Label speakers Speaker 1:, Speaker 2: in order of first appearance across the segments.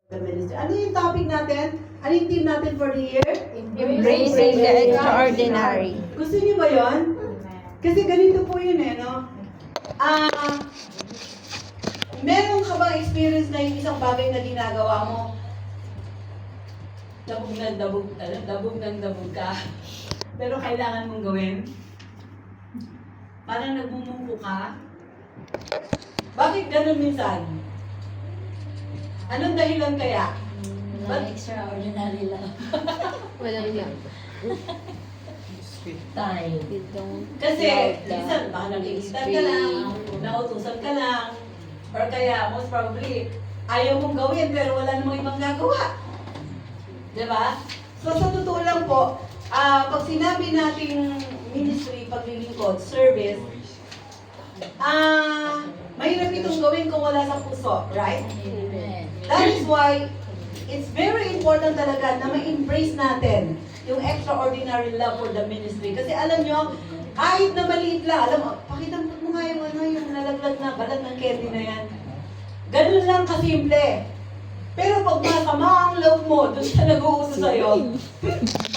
Speaker 1: the ministry. Ano yung topic natin? Ano yung theme natin for the year?
Speaker 2: Embracing the extraordinary.
Speaker 1: Gusto niyo ba yon? Kasi ganito po yun no? Meron ka bang experience na yung isang bagay na ginagawa mo? Dabog ng dabog ka. Pero kailangan mong gawin? Parang nagbumungko ka? Bakit ganun minsan? Anong dahilan kaya?
Speaker 3: Walang extraordinary lang.
Speaker 2: Walang lang.
Speaker 3: Time.
Speaker 1: Kasi, minsan, baka nakikitan ka lang, nautusan ka lang, or kaya, most probably, ayaw mong gawin, pero wala namang ibang gagawa. Diba? So, sa totoo lang po, pag sinabi nating ministry, paglilingkod, service, mahirap itong gawin kung wala sa puso, right?
Speaker 3: Amen.
Speaker 1: That is why, it's very important talaga na ma-embrace natin yung extraordinary love for the ministry. Kasi alam nyo, kahit na maliit lang, alam mo, pakita mo nga yung nalaglag na balat ng candy na yan. Ganun lang kasimple. Pero pag masama ang loob mo, doon siya nag-uuso sa'yo,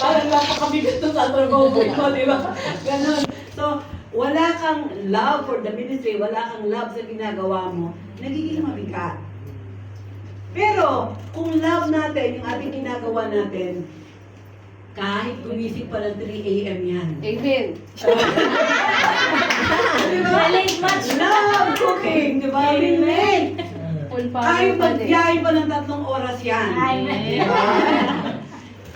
Speaker 1: parang napakabigat na sa trabaho mo, di ba? Ganun. So, wala kang love for the ministry, wala kang love sa ginagawa mo, nagiging mabigat. Pero, kung love natin, yung ating ginagawa natin, kahit gumising pa ng 3 a.m. yan.
Speaker 2: Amen.
Speaker 1: Diba?
Speaker 3: Relate much.
Speaker 1: Love cooking, di ba? Relate.
Speaker 2: Full power
Speaker 1: Kahit
Speaker 2: pa din.
Speaker 1: magbiyahe pa ng 3 oras yan.
Speaker 3: Amen.
Speaker 1: Diba?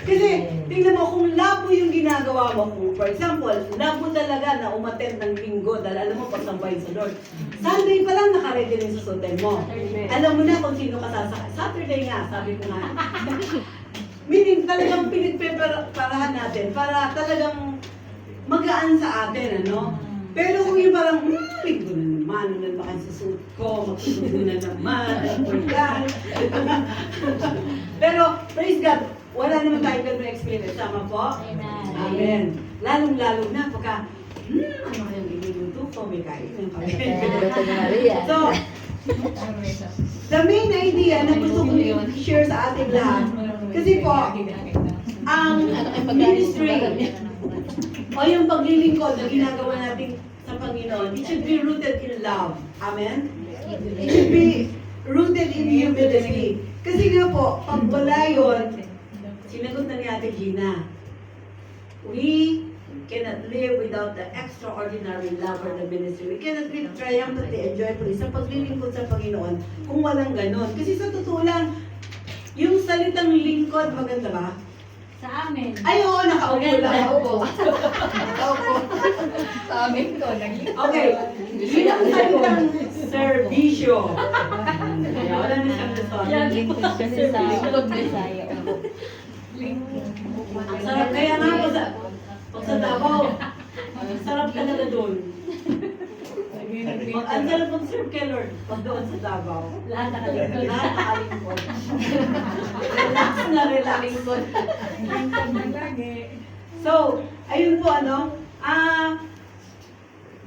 Speaker 1: Kasi, tingnan mo, kung labo yung ginagawa mo, kung for example, labo talaga na umattend ng linggo, dahil alam mo, pagsambahin sa Lord. Sunday pa lang nakaredy rin sa susutin mo. Alam mo na kung sino ka sasakay. Saturday nga, sabi ko nga. Meaning, talagang pinagpeparahan natin para talagang magaan sa atin, ano? Pero kung yung parang, linggo na naman, ano na naman sa suit ko, magsusubo na naman, oh God. Pero, praise God, wala naman tayong ganun experience. Tama po?
Speaker 3: Amen.
Speaker 1: Amen. Lalong-lalo na pagka, ano kayang iluluto ko, may kain ng
Speaker 3: Maria.
Speaker 1: So, the main idea na gusto ko i-share sa ating lahat, kasi po, ang ministry, o yung paglilingkod na ginagawa natin sa Panginoon, it should be rooted in love. Amen? It should be rooted in humility. Kasi nga po, pag wala yun, sinagot na ni Ate Gina, we cannot live without the extraordinary love for the ministry. We cannot live triumphantly and joyfully sa paglilingkod sa Panginoon kung walang ganon. Kasi sa totoo lang, yung salitang lingkod, maganda ba?
Speaker 3: Sa amin.
Speaker 1: Ay, oo, nakaupo lang. Nakaupo.
Speaker 3: Sa amin ko,
Speaker 1: Okay. Yun ang salitang serbisyo. Kaya wala na siyang gusto.
Speaker 3: Kasi sa Bisaya.
Speaker 1: Ang sarap kaya nga po pag sa Davao. Ang sarap talaga doon. Ang sarap mag-serve kay Lord pag doon sa Davao.
Speaker 3: Lahat nakalingkod.
Speaker 1: Lahat nakalingkod. Relax na relax. So, ayun po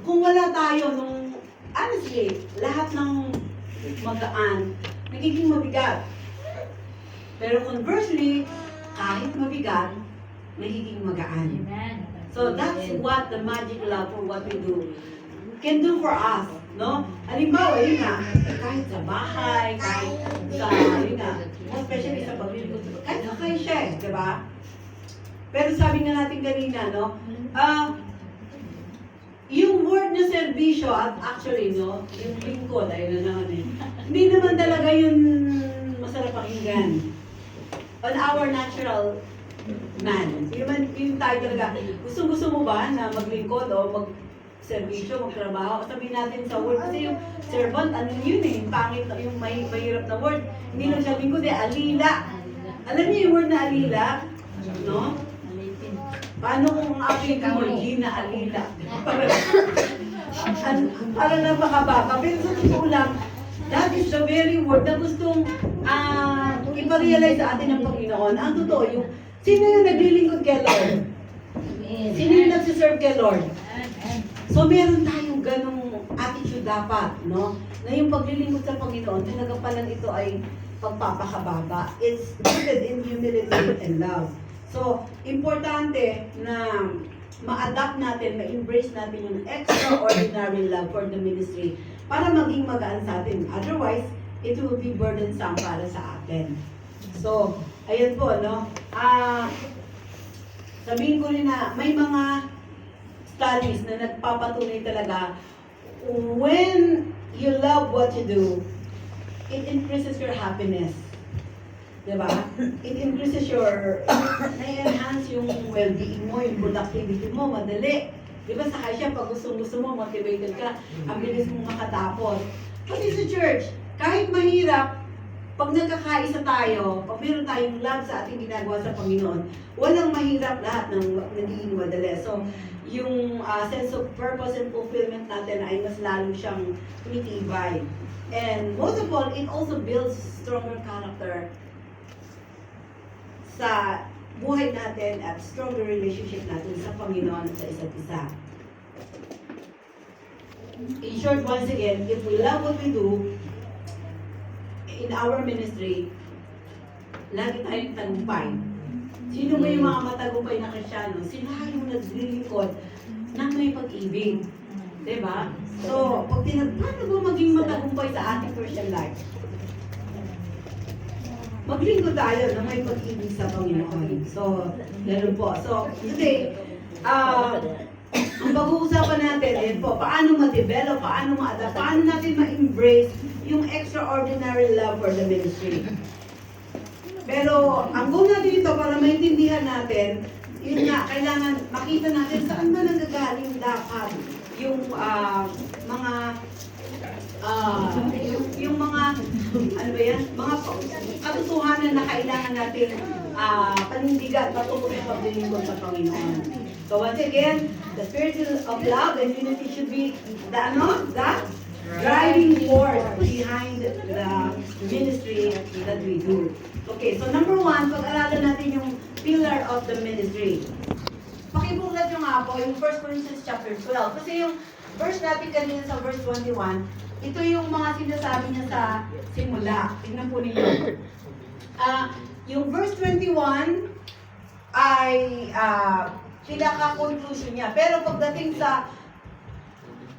Speaker 1: kung wala tayo nung, honestly, lahat ng magaan, nagiging mabigat. Pero conversely, kahit mabigat, nagiging magaan.
Speaker 3: Amen.
Speaker 1: So that's what the magic love for what we do can do for us, no? Halimbawa, yun nga, kahit sa bahay, kahit sa, yun nga, especially sa paglilingkod, kahit sa kay siya, di ba? Pero sabi nga natin kanina, no? Yung word na serbisyo, at actually, no, yung lingkod, ayun na naman hindi naman talaga yun masarap pakinggan. On our natural man. Yun tayo talaga. Gusto mo ba na maglingkod o mag-serbisyo, magtrabaho? Sabihin natin sa word, kasi yung servant, ano yun yung pangit, yung mahirap na word. Hindi lang siya lingkod, alila. Alam niyo yung word na alila? No? Paano kung aking kamorgi na alila? Parang napakabaka. Pero sa totoo lang, that is the very word na gustong iparealize sa atin ng Panginoon. Ang totoo, yung sino yung naglilingkod kay Lord? Sino yung nagsiserve kay Lord? So meron tayong ganong attitude dapat, no? Na yung paglilingkod sa Panginoon, talaga pala ito ay pagpapakababa. It's rooted in humility and love. So, importante na ma-adapt natin, ma-embrace natin yung extraordinary love for the ministry para maging magaan sa atin. Otherwise, it will be burdensome para sa atin. So, ayan po, no? Sabihin ko rin na may mga studies na nagpapatunay talaga when you love what you do, it increases your happiness. Diba? It increases your, na-enhance yung well-being mo, yung productivity mo, madali. Diba sa kasya, pag gusto mo, motivated ka, ang bilis mong makatapos. Kasi sa church, kahit mahirap, pag nagkakaisa tayo, pag meron tayong love sa ating ginagawa sa Panginoon, walang mahirap, lahat ng nagiging madali. So, yung sense of purpose and fulfillment natin ay mas lalo siyang tumitibay. And most of all, it also builds stronger character sa buhay natin at stronger relationship natin sa Panginoon at sa isa't isa. In short, once again, if we love what we do in our ministry, lagi tayong tagumpay. Sino ba yung mga matagumpay na Kristiyano? Sila yung naglilingkod ng may pag-ibig. Diba? So, pag paano ba maging matagumpay sa ating Christian life? Maglingkod tayo na may pag-ibig sa Panginoon. So, ganoon po. So, today, ang pag-uusapan natin, yun po, paano ma-develop, paano ma-adapt, paano natin ma-embrace yung extraordinary love for the ministry. Pero, ang goal natin ito, para maintindihan natin, yun nga, kailangan makita natin saan ba nanggagaling dapat yung mga yung mga ano ba yan? Mga katotohanan na kailangan natin panindigan patungkol sa paglilingkod sa Panginoon. So once again, the spirit of love and unity should be the driving force behind the ministry that we do. Okay, so number 1, pag-aralan natin yung pillar of the ministry. Pakibuklat nyo nga po yung 1 Corinthians chapter 12. Kasi yung verse natin kanina sa verse 21, ito yung mga sinasabi niya sa simula. Tingnan po ninyo. Yung verse 21 ay pinaka-conclusion niya. Pero pagdating sa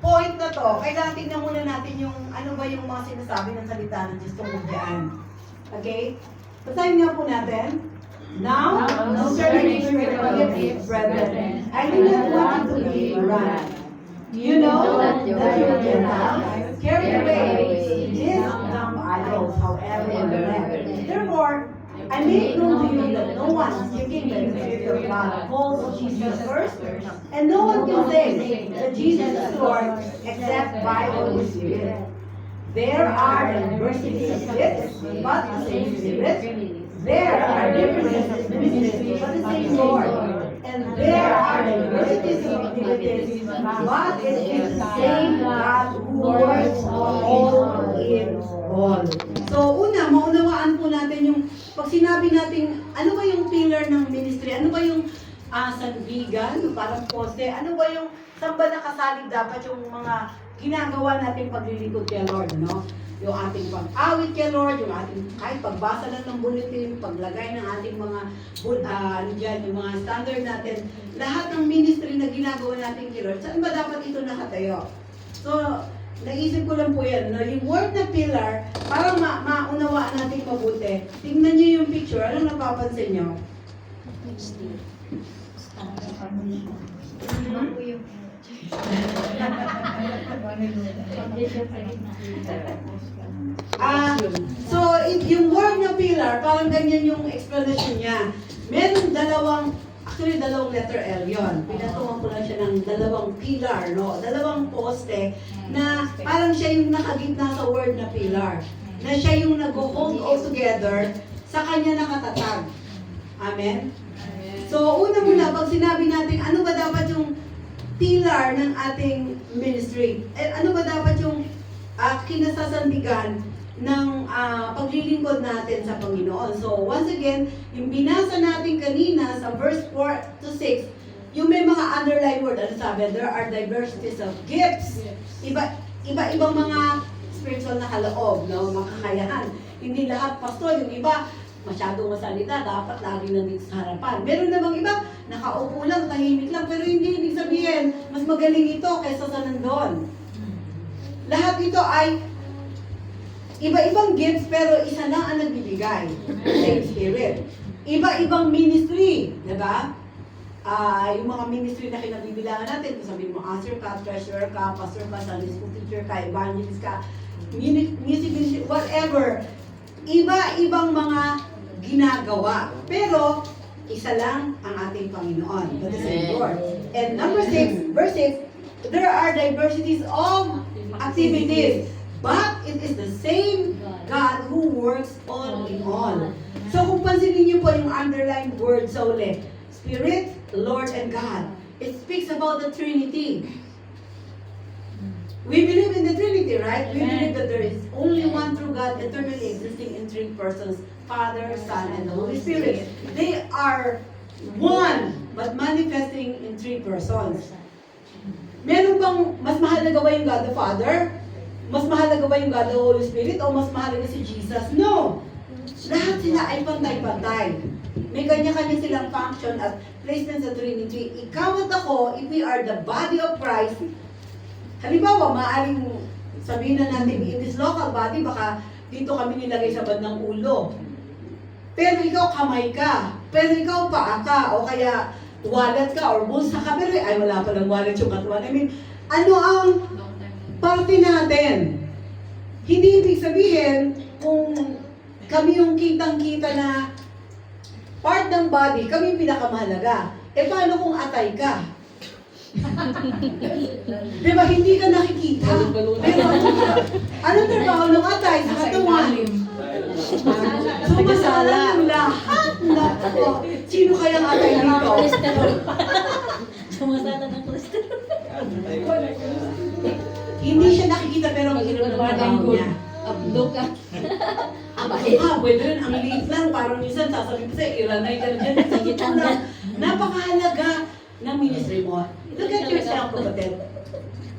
Speaker 1: point na to, kailangan tingnan muna natin yung ano ba yung mga sinasabi ng salita ng Diyos tungkol diyan. Okay? Basahin nga po natin. Now, no certain spirit of gifts, brethren, I do not want to be run. You know that your Gentiles carry away these dumb idols, however they left. Therefore, I make known to you that no one speaking by the Spirit of God calls Jesus first, and no one can say that Jesus is Lord except by the Holy Spirit. There are diversities of gifts, but the same Spirit. There are differences in ministries, but the same Lord. And there are diversities of abilities, but it is the same God who works all in all. So una, maunawaan po natin yung, pag sinabi natin, ano ba yung pillar ng ministry? Ano ba yung sandigan, parang poste? Ano ba yung, saan ba nakasalig dapat yung mga ginagawa natin paglilingkod kay Lord, no? Yung ating pag-awit kay Lord, yung ating kahit pagbasa lang ng bulletin, paglagay ng ating mga yung mga standard natin, lahat ng ministry na ginagawa natin kay Lord, saan ba dapat ito nakatayo? So, naisip ko lang po yan, no? Yung word na pillar, para maunawaan natin mabuti. Tingnan niyo yung picture, anong napapansin niyo? Yung word na pillar, parang ganyan yung explanation niya. Meron dalawang letter L yon. Pinatungan ko lang siya ng dalawang pillar, no? Dalawang poste na parang siya yung nakagitna sa word na pillar. Na siya yung nag-hold all together sa kanya nakatatag. Amen? So, una muna, pag sinabi natin, ano ba dapat yung pillar ng ating ministry? Ano ba dapat yung kinasasandigan ng paglilingkod natin sa Panginoon? So, once again, yung binasa natin kanina sa verse 4 to 6, yung may mga underline word, ano sabi? There are diversities of gifts. Iba-ibang mga spiritual na kaloob, no? Makakayahan. Hindi lahat pastor, yung iba, masyadong masalita, dapat lagi nandito sa harapan. Meron namang iba, nakaupo lang, tahimik lang, pero hindi ibig sabihin, mas magaling ito kaysa sa nandun. Lahat ito ay iba-ibang gifts, pero isa lang ang nagbibigay. Same Spirit. Iba-ibang ministry, di ba? Yung mga ministry na kinabibilangan natin, kung sabihin mo, usher ka, treasurer ka, pastor ka, Sunday school teacher ka, evangelist ka, music ministry, whatever. Iba-ibang mga ginagawa. Pero, isa lang ang ating Panginoon. That is the Lord. And number 6, verse 6, there are diversities of activities. But it is the same God who works all in all. So kung pansinin niyo po yung underlined word sa uli, Spirit, Lord, and God. It speaks about the Trinity. We believe in the Trinity, right? We believe that there is only one true God, eternally existing in three persons, Father, Son, and the Holy Spirit. They are one, but manifesting in three persons. Meron bang mas mahalaga ba yung God the Father? Mas mahalaga ba yung God the Holy Spirit? O mas mahalaga si Jesus? No! Lahat sila ay pantay-pantay. May kanya-kanya silang function at placement sa Trinity. Ikaw at ako, if we are the body of Christ, halimbawa, maaaring sabihin na natin, in this local body, baka dito kami nilagay sa bandang ulo. Pero ikaw kamay ka. Pero ikaw paa ka. O kaya wallet ka or bulsa ka. Pero ay wala pa lang wallet yung katawan. I mean, ano ang parte natin? Hindi ibig sabihin kung kami yung kitang-kita na part ng body, kami yung pinakamahalaga. Eh paano kung atay ka? Diba, hindi ka nakikita. Pero anong trabaho ng atay sa katawan? Sumasala ng lahat. Nako, sino kayang atay dito?
Speaker 3: Sumasala ng cholesterol.
Speaker 1: Hindi siya nakikita pero ang trabaho niya.
Speaker 3: Abdo ka.
Speaker 1: Pwede rin, ang liit lang, parang minsan sasabihin ko sa'yo, ilanay ka na dyan, sa gitna lang. Napakahalaga ng ministry mo. Look at yourself, kapatid.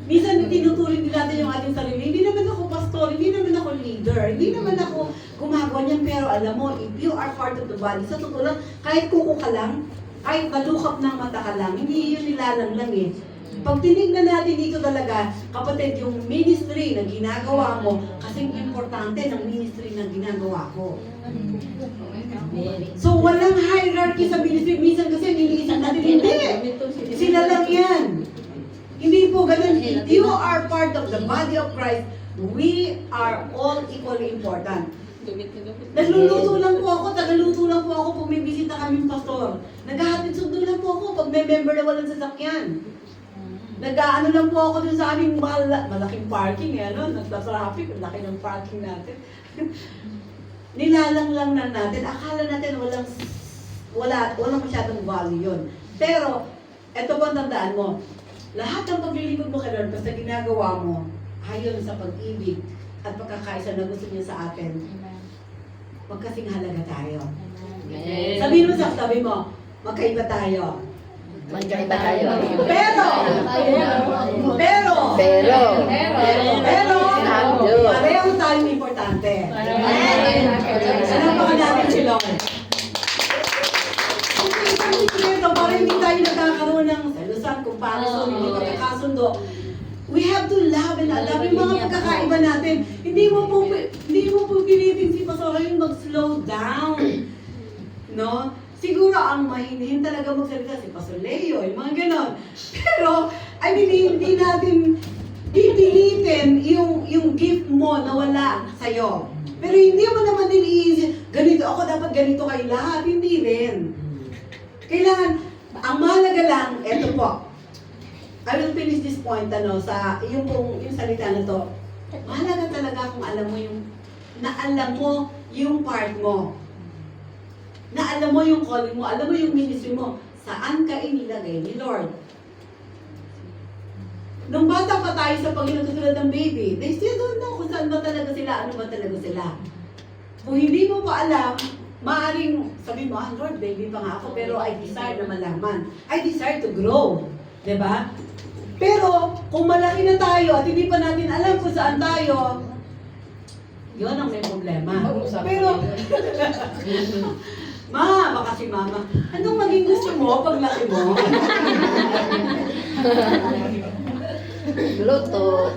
Speaker 1: Minsan tinuturing din natin yung ating sarili. Hindi naman ako pastor, hindi naman ako leader, hindi naman ako gumagawa niyan, pero alam mo, if you are part of the body, sa totoo lang, kahit kuko ka lang, kahit kalukap ng mata ka lang, hindi yun nilalang lang eh. Pag tinignan natin dito talaga, kapatid, yung ministry na ginagawa mo, kasing importante ng ministry na ginagawa ko. So, walang hierarchy sa ministry. Minsan kasi niliisip natin, hindi. Sila lang yan. Hindi po ganun. If you are part of the body of Christ, we are all equally important. Nagluluto lang po ako, tagaluto lang po ako pag may bisita kaming pastor. Naghahatid sundo lang po ako pag may member na walang sasakyan. Nag-ano lang po ako dun sa aming malaking parking, ano, nagta-traffic, laki ng parking natin. Nilalang lang natin, akala natin walang masyadong value yun. Pero, eto po ang tandaan mo, lahat ng paglilingkod mo kay Lord, basta ginagawa mo, ayon sa pag-ibig at pagkakaisa na gusto niya sa atin, magkasing halaga tayo. Sabihin mo sa tabi mo, magkaiba tayo.
Speaker 2: Magkaiba tayo.
Speaker 1: Pero, pareho tayong importante. Salamat natin si Lord. Isang sikreto, para hindi tayo nagkakaroon ng selusan, comparison, hindi pagkakasundo. We have to love and love yung mga pagkakaiba natin. Hindi mo po pilitin si Pastor yung mag-slow down. No? Siguro ang mahinhin talaga magsalita si Pastor Leo, yung mga ganon. Pero, I mean, hindi natin pipilitin yung gift mo na wala sa'yo. Pero hindi mo naman din iisip, ganito ako, dapat ganito kayo lahat. Hindi rin. Kailangan, ang mahalaga lang, eto po. I will finish this point, sa yung salita na to. Mahalaga talaga kung alam mo yung part mo. Na alam mo yung calling mo, alam mo yung ministry mo, saan ka inilagay ni Lord. Nung bata pa tayo sa Panginoon katulad ng baby, they still don't know kung saan ba talaga sila, ano ba talaga sila. Kung hindi mo pa alam, maaaring sabihin mo, Lord, baby pa nga ako, pero I desire na malaman. I desire to grow. Diba? Pero, kung malaki na tayo at hindi pa natin alam kung saan tayo, Yun ang may problema. Pero, baka si mama, anong maging gusto mo pag laki mo?
Speaker 2: Luto.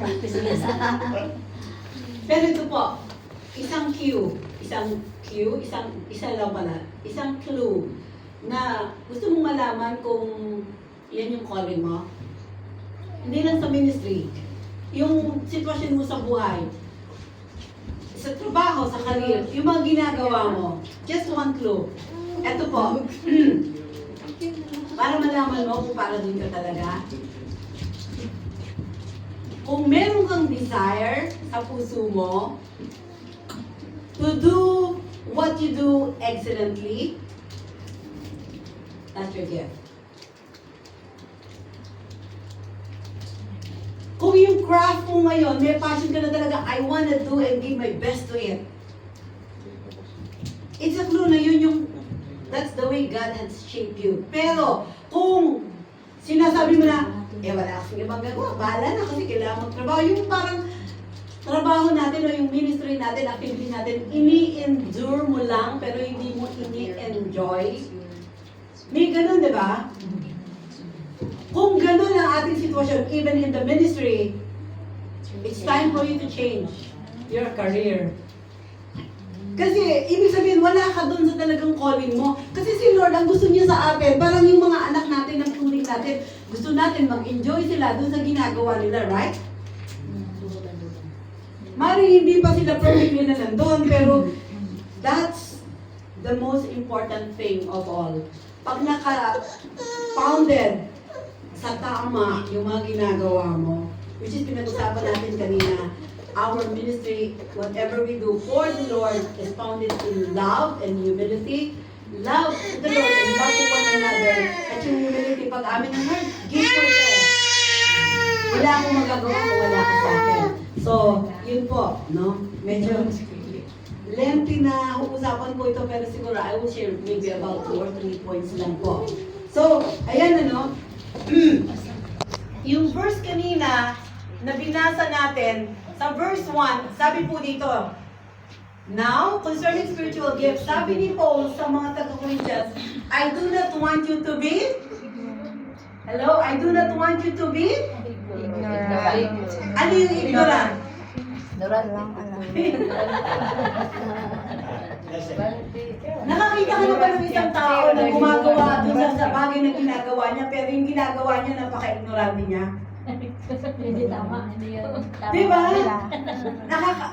Speaker 1: Pero ito po, isang isang clue na gusto mong malaman kung yan yung calling mo. Hindi lang sa ministry, yung sitwasyon mo sa buhay, sa trabaho, sa career, yung mga ginagawa mo. Just one clue. Ito po, para malaman mo kung para dun ka talaga. Kung meron kang desire sa puso mo to do what you do excellently, that's your gift. Kung yung craft mo ngayon, may passion ka na talaga, I wanna do and give my best to it. It's a clue na yun yung, that's the way God has shaped you. Pero, kung sinasabi mo na, wala kasing ibang gagawa, bahala na kasi kailangan magtrabaho. Yung parang trabaho natin o yung ministry natin, activity natin, ini-endure mo lang, pero hindi mo ini-enjoy. May ganun, di ba? Kung ganun ang ating sitwasyon, even in the ministry, it's time for you to change your career. Kasi, ibig sabihin, wala ka dun sa talagang calling mo. Kasi si Lord, ang gusto niya sa atin, parang yung mga anak natin, ang tuling natin, gusto natin mag-enjoy sila dun sa ginagawa nila, right? Mari hindi pa sila perfectly na nandun, pero that's the most important thing of all. Pag naka-founded sa tama yung mga ginagawa mo, which is pinag-usapan natin kanina, our ministry, whatever we do for the Lord, is founded in love and humility. Love to the Lord and love to one another. At yung humility, pag amin ng Lord, give yourself. Wala akong magagawa kung wala ka sa akin. So, yun po, no? Medyo lengthy na uusapan ko ito, pero siguro I will share maybe about 2 or 3 points lang po. So, ayan ano, yung verse kanina na binasa natin, sa verse 1, sabi po dito, now, concerning spiritual gifts, sabi ni Paul sa mga taga-Corinthians, I do not want you to be, hello, I do not want you to be, ano yung ignorant?
Speaker 2: Ignorant lang,
Speaker 1: Nakakita ka na ba ng isang tao na gumagawa dun sa bagay na ginagawa niya, pero yung ginagawa niya napaka-ignorante niya?
Speaker 3: Hindi tama. Hindi yun. Tama.
Speaker 1: Diba?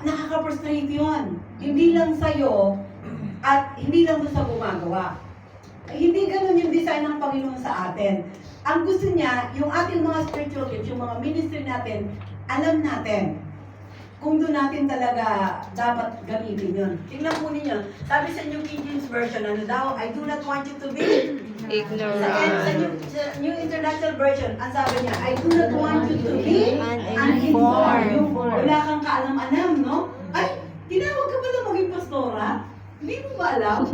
Speaker 1: Nakaka-frustrate yun. Hindi lang sa'yo at hindi lang doon sa gumagawa. Hindi ganun yung design ng Panginoon sa atin. Ang gusto niya, yung ating mga spiritual gifts, yung mga ministry natin, alam natin kung doon natin talaga dapat gamitin yun. Tingnan po ninyo, sabi sa New King James Version, ano daw, I do not want you to be
Speaker 4: Ignorant.
Speaker 1: sa New International Version, ang sabi niya, I do not want you to be uninformed. Yung wala kang kaalam-alam, no? Ay, tinawag ka pala maging pastora? Hindi mo ba alam?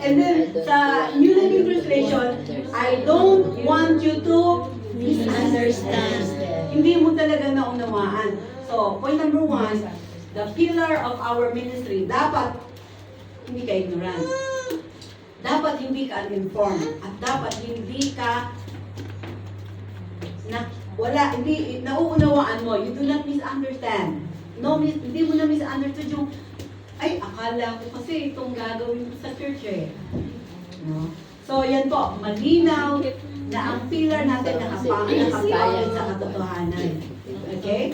Speaker 1: And then, sa New Living Translation, I don't want you to misunderstand. Hindi mo talaga naunawaan. So, point number 1, the pillar of our ministry, dapat hindi ka ignorant. Dapat hindi ka uninformed. At dapat hindi ka hindi nauunawaan mo. You do not misunderstand. No, hindi mo na misunderstood yung, ay, akala ko kasi itong gagawin ko sa church eh. No? So, yan po, malinaw na ang pillar natin nakapangit sa katotohanan. Okay?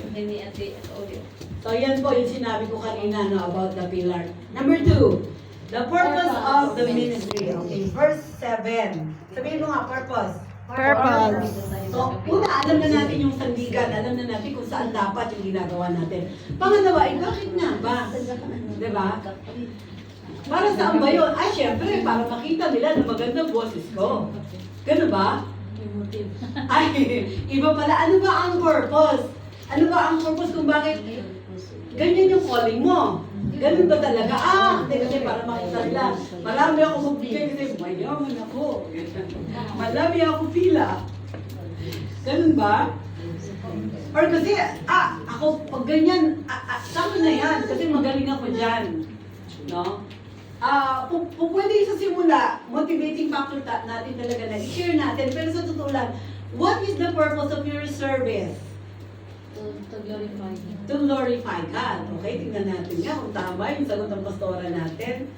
Speaker 1: So, yan po yung sinabi ko kanina no, about the pillar. Number 2, the purpose of the ministry. Okay, verse 7. Sabihin mo nga, purpose.
Speaker 4: Purpose.
Speaker 1: So, una, alam na natin yung sandigan, alam na natin kung saan dapat yung ginagawa natin. Pangalawa, bakit nga ba? Diba? Para saan ba yun? Ay, syempre, para makita nila na magandang boses ko. Ganun ba? Ay, iba pala. Ano ba ang purpose? Ano ba ang purpose kung bakit ganyan yung calling mo? Ganun ba talaga? Hindi kasi para makita nila. Marami ako magbigay kasi mayaman ako. Marami ako pila. Ganun ba? Or kasi, ako, pag ganyan, sa akin na yan, kasi magaling ako dyan. No? Pwede sa simula, motivating factor natin talaga na i-share natin. Pero sa totoo lang, what is the purpose of your service?
Speaker 3: To glorify Him.
Speaker 1: To glorify God. Okay, tingnan natin nga kung tama yung sagot ng pastora natin.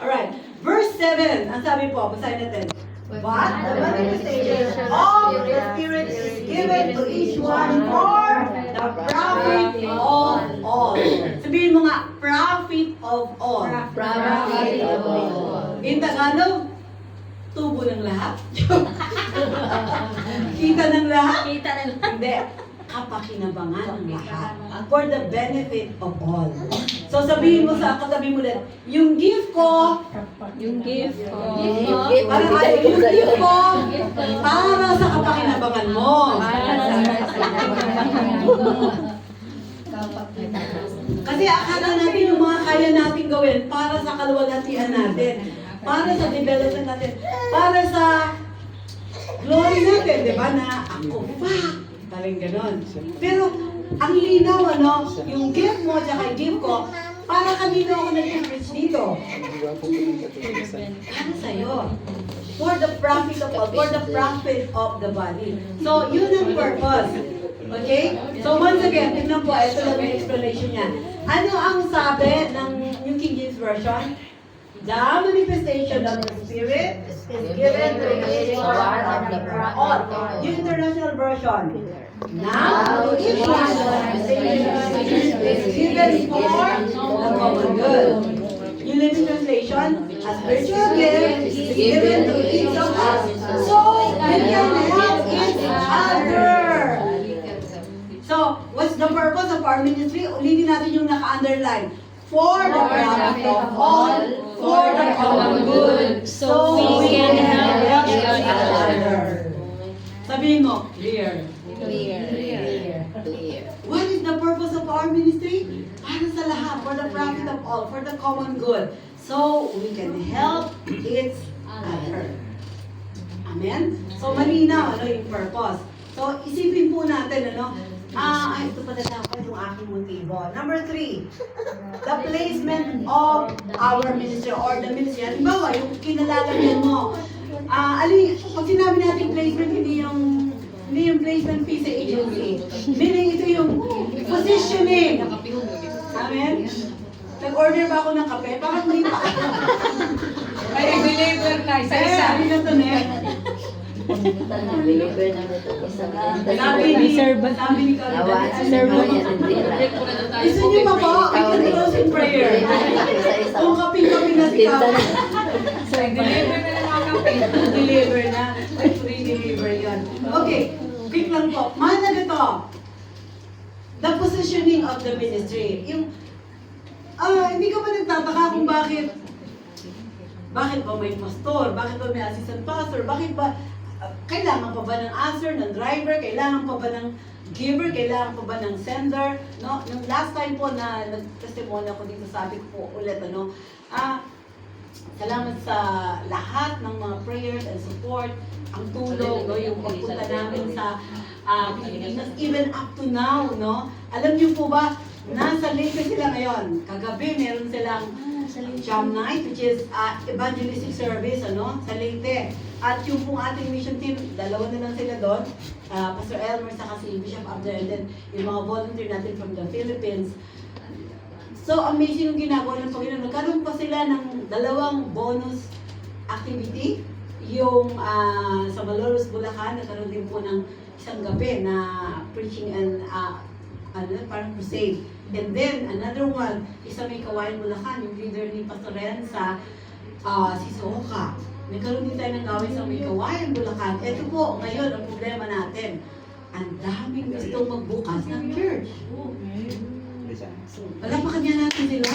Speaker 1: Alright, verse 7, ang sabi po, basahin natin. But the manifestation of the Spirit is given to each one for the profit of all. Sabihin mo nga, profit of all.
Speaker 2: Profit of all.
Speaker 1: In Tagalog, tubo ng lahat. Kita ng lahat?
Speaker 3: Kita na lang.
Speaker 1: Hindi. Kapakinabangan ng lahat. For the benefit of all. So sabihin mo sa katabi mo ulit, yung gift ko,
Speaker 3: Yung gift ko.
Speaker 1: para kayo, yung gift ko, para sa kapakinabangan mo. Kasi akala natin yung mga kaya natin gawin para sa kaluwalhatian natin, para sa development natin, para sa glory natin, di ba, na ako pa. Parang ganon. Pero, ang linaw, ano, yung gift mo, tsaka yung gift ko, para kanino ako nag-preach dito? Para sa'yo. For the profit of all, for the profit of the body. So, yun ang purpose. Okay? So, once again, tignan po, ito lang yung explanation niya. Ano ang sabi ng New King James Version? The manifestation of the Spirit is given to each one of the all. Yung International Version. Now, each one of the manifestation is given for the common good. Yung Living Translation, a spiritual gift is given to each of us so we can help each other. So, what's the purpose of our ministry? Ulitin natin yung naka-underline. For the profit of all, for the common good, so we can help each other. Sabihin mo, clear. What is the purpose of our ministry? Para sa lahat, for the profit of all, for the common good, so we can help each other. Amen? So, malinaw, ano yung purpose. So, isipin po natin, ano, ito pala dapat yung aking motibo. Number 3, the placement of our ministry or the ministry. Halimbawa, yung kinalalagyan mo. Pag sinabi natin placement, hindi yung placement fee sa agency. Meaning ito yung positioning. Amen? Nag-order ba ako ng kape? Bakit hindi pa?
Speaker 5: Ay, nag-deliver na, isa-isa.
Speaker 1: Ano na to, ne?
Speaker 2: Deliver na ito.
Speaker 1: Sabi ni
Speaker 2: Awa, sermon yan ang tira.
Speaker 1: gusto niyo pa po? I can close in prayer. Kung kaping-kaping na si Kap.
Speaker 5: Nag-deliver na ng mga kape.
Speaker 1: Deliver na. Free deliver yun. Okay, quick lang po. Mahalaga to. The positioning of the ministry. Yung, hindi ka ba nagtataka kung bakit ba may pastor? Bakit ba may assistant pastor? Bakit ba kailangan pa ba ng answer, ng driver? Kailangan pa ba ng giver? Kailangan pa ba ng sender? No? Nung last time po na nag-testimony ako dito, sabi ko po ulit, salamat sa lahat ng mga prayers and support, ang tulong, no? Yung pagpunta namin sa Pilipinas, even up to now, no? Alam niyo po ba, nasa Leyte sila ngayon. Kagabi, meron silang Jam Night, which is evangelistic service, sa Leyte. At yung pong ating mission team, dalawa na lang sila doon. Pastor Elmer, saka si Bishop Abner, and then yung mga volunteer natin from the Philippines. So, amazing yung ginagawa ng Panginoon. Nagkaroon pa sila ng 2 bonus activity. Yung sa Malolos, Bulacan, nagkaroon din po ng isang gabi na preaching and parang crusade. And then, another one, isa may Kawayan, Bulacan, yung leader ni Pastor Ren sa si Sohoka. Nagkaroon din tayo ng gawin sa may Kawayan, Bulacan. Ito po, ngayon, ang problema natin. Ang daming gustong magbukas ng church. Palapakan niya natin sila.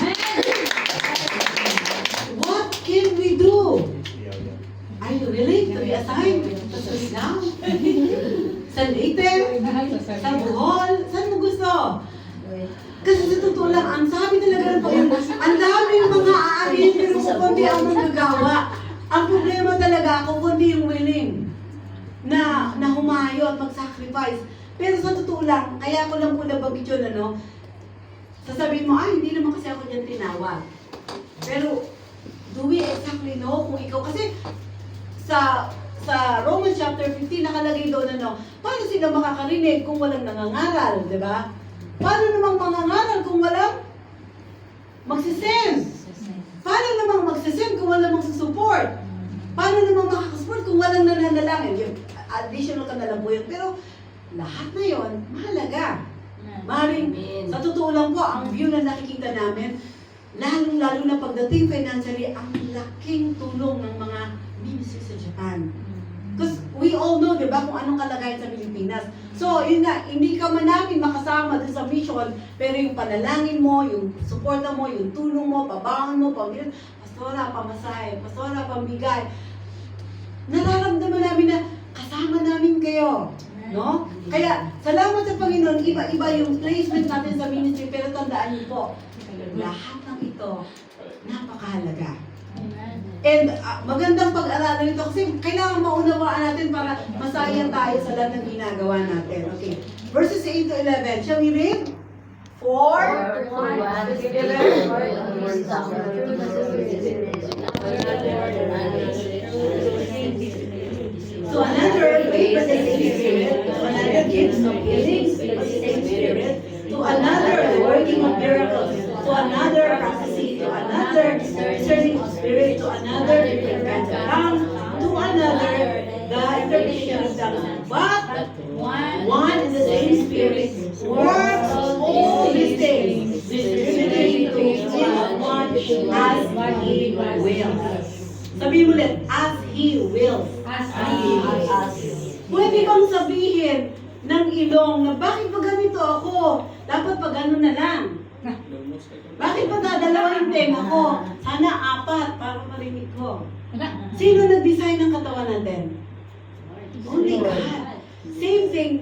Speaker 1: What can we do? Are you willing to be assigned sa Surigao? Sa Leyte? Sa Bohol? Saan mo gusto? Kasi sa totoo lang, ang sabi talaga ng Panginoon, ang dami yung mga aarin, pero kundi ang magagawa. Ang problema talaga, kung kundi yung willing na humayo at mag-sacrifice. Pero sa totoo lang, kaya ko lang po nabanggit yun, ano, sasabihin mo, ay, hindi naman kasi ako dyan tinawag. Pero, do we exactly know kung ikaw, kasi sa Romans chapter 15, nakalagay doon, ano, paano sila makakarinig kung walang nangangaral, di ba? Paano namang mangangaral kung walang magsisend? Paano namang magsisend kung walang magsusupport? Paano namang makakasupport kung walang nananalangin? Yung additional ka na lang po yun. Pero lahat na yon mahalaga. Maring, sa totoo lang po, ang view na nakikita namin, lalong-lalo na pagdating financially, ang laking tulong ng mga ministry sa Japan. Because we all know, di ba, kung anong kalagayan sa Pilipinas. So, yun nga, hindi ka man namin makasama dun sa mission, pero yung panalangin mo, yung suporta mo, yung tulong mo, pabangon mo, pamilya, pastora, pamasahe, pastora, pambigay. Nararamdaman namin na kasama namin kayo. No? Kaya, salamat sa Panginoon, iba-iba yung placement natin sa ministry, pero tandaan niyo po, lahat ng ito, napakahalaga. And magandang pag-aralan ito kasi kailangan maunawaan natin para masaya tayo sa lahat ng ginagawa natin. Okay. Verses 8 to 11. Shall we read? So another way was the same Spirit, to another gifts of healings was the same Spirit, to another the working of miracles, to another prophecy, to another discerning of spirit, to another different kinds of tongues, to another the interpretation of tongues. But one and the same Spirit works all these things, distributing to each one as He wills. Sabihin mo ulit, as He wills. Pwede bang sabihin ng ilong na bakit ba ganito ako? Dapat pa gano'n na lang. Bakit ba dadalawa yung tenga ko? Sana 4 para marinig ko. Sino nag-design ng katawan natin? Only God. Same thing,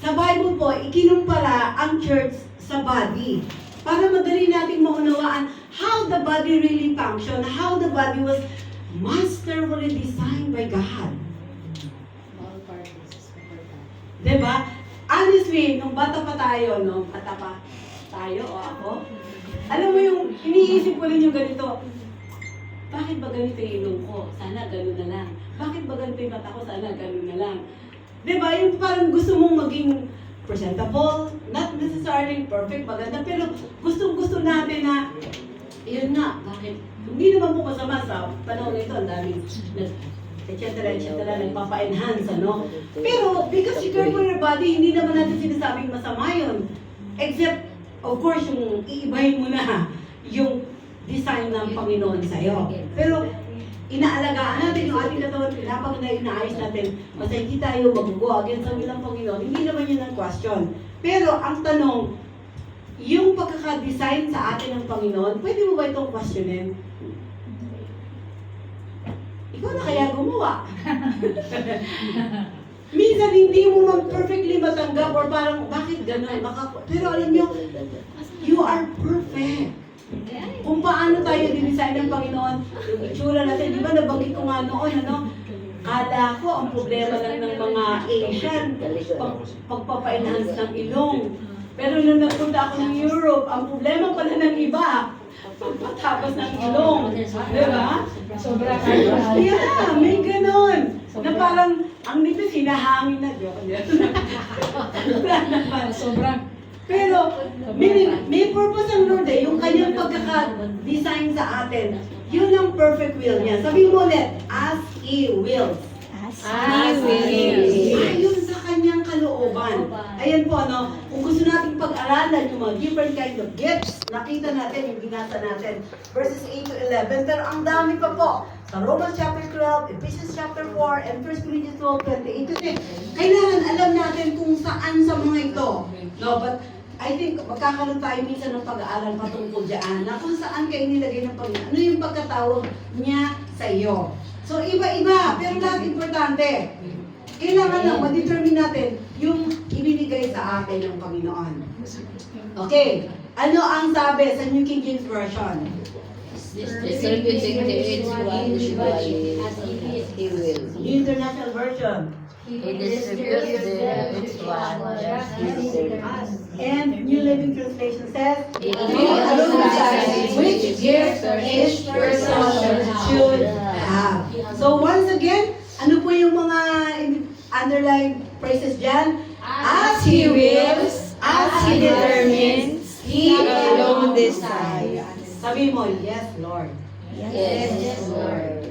Speaker 1: sa Bible po, ikinumpara ang church sa body. Para madali nating maunawaan how the body really function, how the body was masterfully designed by God. Diba? Honestly, nung bata pa tayo, no? Bata pa tayo o ako, alam mo yung, iniisip ko rin yung ganito, bakit ba ganito yung ilong ko? Sana gano'n na lang. Bakit ba ganito yung mata ko? Sana gano'n na lang. Diba? Yung parang gusto mong maging presentable, not necessarily perfect, maganda, pero gustong-gusto natin na, yun nga, bakit? Hindi naman po masama sa panahon nito, ang daming etc. nagpapa-enhance, ano? Pero, because you care for your body, hindi naman natin sinasabing masama yun. Except, of course, yung iibahin mo na yung design ng Panginoon sa'yo. Pero, inaalagaan natin yung ating katawan, pinapag na inaayos natin, basta hindi tayo magugo against ang ilang Panginoon, hindi naman yun ang question. Pero, ang tanong, yung pagkaka-design sa atin ng Panginoon, pwede mo ba itong questionin? Ikaw na kaya gumawa. Minsan hindi mo man perfectly matanggap or parang bakit gano'n? Pero alam nyo, you are perfect. Kung paano tayo dinesign ng Panginoon, yung itsura natin, di ba nabanggit ko nga noon, ano? Kala ko, ang problema lang ng mga Asian, pagpapa-enhance ng ilong. Pero nung nagpunta ako ng Europe, ang problema pala ng iba, pagpatapos ng ilong. Di ba?
Speaker 5: Sobra
Speaker 1: Yeah, may ganon. Na parang, ang nipis, hinahangin na. Joke niya. Wala naman.
Speaker 5: Sobrang.
Speaker 1: Pero, may purpose ang Lord eh. Yung kanyang pagkaka-design sa atin, yun ang perfect will niya. Sabihin mo ulit, as He wills.
Speaker 3: As He wills.
Speaker 1: Ayon sa kanyang kalooban. Ayan po, ano, kung gusto natin pag-aralan yung mga different kinds of gifts, nakita natin yung binasa natin, verses 8 to 11, pero ang dami pa po. Sa Romans chapter 12, Ephesians chapter 4, and 1 Corinthians 12:28. Kasi kailangan alam natin kung saan sa mga ito. No, but I think magkakaroon tayo minsan ng pag-aaral patungkol dyan na kung saan kayo nilagay ng Panginoon. Ano yung pagkatawag niya sa iyo. So, iba-iba, pero lahat importante. Kailangan lang ma-determine natin yung ibinigay sa atin ng Panginoon. Okay, ano ang sabi sa New King James Version?
Speaker 2: Distributing to each one as He will.
Speaker 1: New International Version.
Speaker 2: He distributes the rich one.
Speaker 1: And New Living Translation says,
Speaker 2: He
Speaker 1: "We alone decide which gift each person should have." So once again, ano po yung mga underlined phrases dyan? As He wills, as He determines, He alone decides. Sabi mo, yes, Lord.
Speaker 2: Yes, Lord.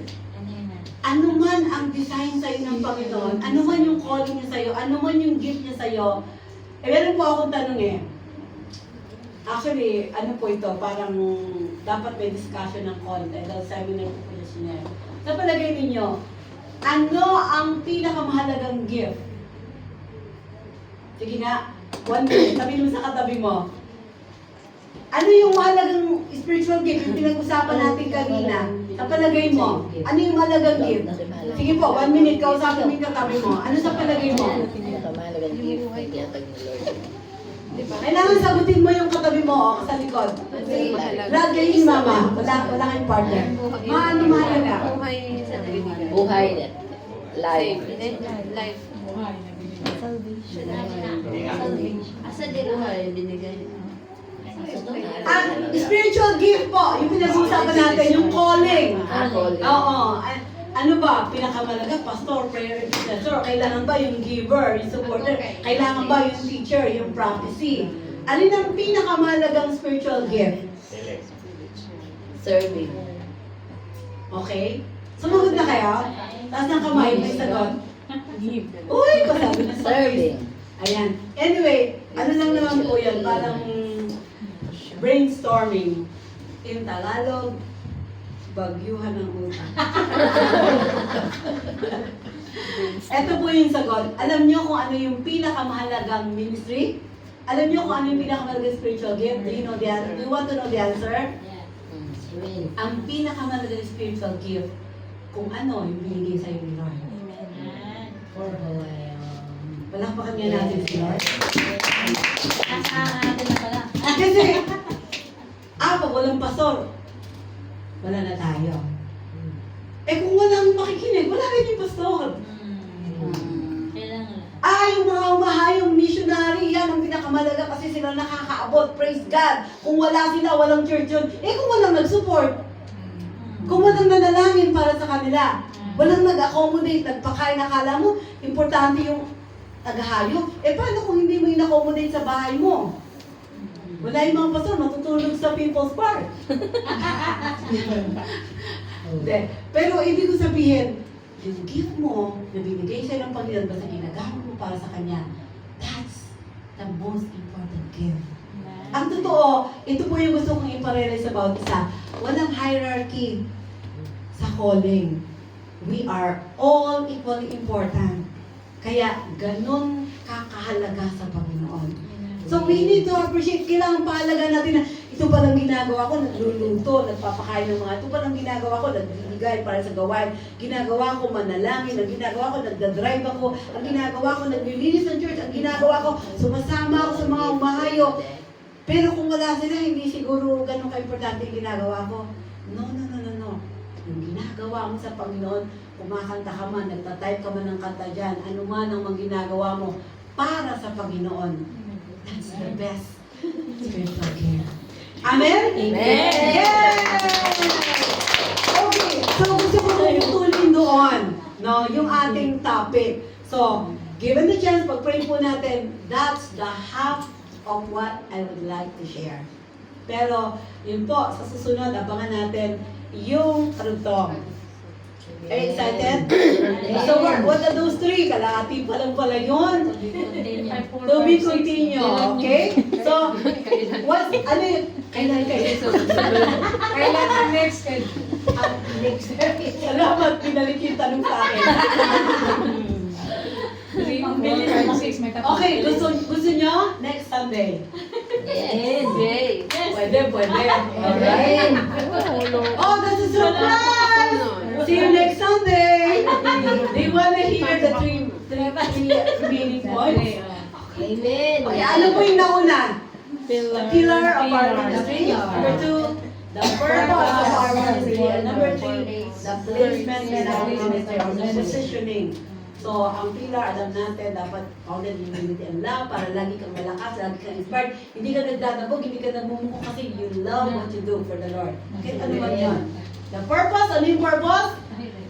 Speaker 1: Ano man ang design sa'yo ng Panginoon, ano man yung calling niya sa'yo, ano man yung gift niya sa'yo, meron po akong tanong eh. Actually, ano po ito, parang dapat may discussion ng konti dahil seminar po po siya. Sa palagay ninyo, ano ang pinakamahalagang gift? Sige nga, 1 minute, sabi mo sa katabi mo. Ano yung mahalagang spiritual gift yung pinag-usapan natin kanina? Sa palagay mo, ano yung mahalagang gift? Sige po, 1 minute, kausapin mo yung katabi mo. Ano sa palagay mo?
Speaker 2: Pinakamahalagang gift ay tiyatag ni Lord.
Speaker 1: Kailangan sagutin mo yung katabi mo sa likod. Brad, kayo ni Mama. Wala kayong partner. Ano mahalaga?
Speaker 2: Buhay na. Life.
Speaker 3: Asa din
Speaker 2: Buhay, binigay.
Speaker 1: Ang spiritual gift po, yung pinag-usapan natin, yung calling.
Speaker 2: Calling.
Speaker 1: Oo. Ano ba? Pinakamalaga, pastor, prayer intercessor. Kailangan ba yung giver, yung supporter? Kailangan ba yung teacher, yung prophecy? Alin ang pinakamalagang spiritual gift?
Speaker 2: Serving.
Speaker 1: Okay? Sumagot na kayo? Taas ng kamay, may sagot. Uy, kasabi na sa
Speaker 2: Serving.
Speaker 1: Ayan. Anyway, ano lang naman po yan, parang brainstorming. In Tagalog, bagyuhan ng utak. Ito po yung sagot. Alam niyo kung ano yung pinakamahalagang ministry? Alam niyo kung ano yung pinakamahalagang spiritual gift? Do you know the answer? Do you want to know the answer? Ang pinakamahalagang spiritual gift, kung ano yung binigay sa'yo ni Lord. Palakpakan nga natin si Lord. Kasi, pag walang pastor, wala na tayo. Kung walang makikinig, wala rin yung pastor. Yung mga umahayong missionary, yan ang pinakamalaga kasi sila nakakaabot. Praise God. Kung wala sila, walang church yun. Kung walang nag-support, kung walang nanalangin para sa kanila, walang nag-accommodate, nagpakain, akala mo, importante yung tagahayo. Paano kung hindi mo in-accommodate sa bahay mo? Wala yung mga pastor, matutulog sa People's Park. Hindi. Pero ibig ko sabihin, yung gift mo, na binigay siya ng Panginoon, basta ginagamit mo para sa Kanya, that's the most important gift. Ang totoo, ito po yung gusto kong iparealize about isa. Walang hierarchy sa calling. We are all equally important. Kaya, ganun kakahalaga sa Panginoon. So, we need to appreciate, kailangan paalaga natin na ito palang ginagawa ko, nagluluto, nagpapakain ng mga, ito palang ginagawa ko, nagbibigay para sa gawain, ginagawa ko manalangin, ang ginagawa ko, nagdadrive ako, ang ginagawa ko, naglilinis ng church, ang ginagawa ko, sumasama ako sa mga umahayo. Pero kung wala sila, hindi siguro ganun ka-importante yung ginagawa ko. No. Yung ginagawa mo sa Panginoon, kumakanta ka man, nagtatype ka man ng kanta dyan, ano man ang mga ginagawa mo para sa Panginoon. That's the best spiritual gift. Amen?
Speaker 2: Amen.
Speaker 1: Yes! Okay, so gusto ko putulin doon, no, yung ating topic. So, given the chance, pag-pray po natin, that's the half of what I would like to share. Pero, yun po, sa susunod, abangan natin yung karugtong. Are you excited? So, what are those three? Kalahati pa lang pala yun. To be continue, okay? So, ano yun? Kailan kayo?
Speaker 5: Kailan ang next?
Speaker 1: Next. Salamat, pinalik yung tanong sa akin.
Speaker 5: 3, 5, 6, may tatlo.
Speaker 1: Okay, gusto nyo? Next Sunday.
Speaker 2: Yes.
Speaker 1: Pwede. Alright. Oh, that's a surprise! See you next Sunday! Do you want to hear the three remaining points?
Speaker 2: Amen.
Speaker 1: Okay, ano po yung nauna? The pillar of our ministry. Number 2, the purpose of our ministry. And number 3, the placement in our ministry, or the positioning. So, ang pillar, alam natin, dapat founded in unity and love para lagi kang malakas, lagi kang inspired. Hindi ka nagdadabog, hindi ka nagmumuko kasi you love what you do for the Lord. Kahit ano man yun. The purpose, ano yung purpose?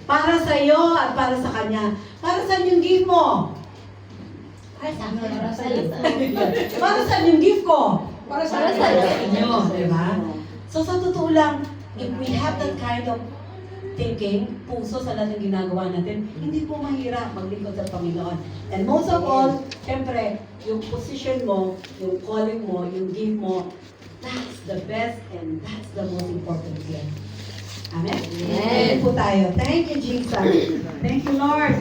Speaker 1: Para sa iyo at para sa Kanya. Para saan yung gift mo?
Speaker 2: Para sa iyo.
Speaker 1: Para saan yung gift ko?
Speaker 5: Para sa
Speaker 2: Para sa
Speaker 1: inyo, di ba? So sa totoo lang, if we have that kind of thinking, puso sa lahat ng ginagawa natin, hindi po mahirap maglingkod sa Panginoon. And most of all, syempre, yung position mo, yung calling mo, yung gift mo, that's the best and that's the most important thing. Amen?
Speaker 2: Amen.
Speaker 1: Amen po tayo. Thank you, Jesus. Thank you, Lord.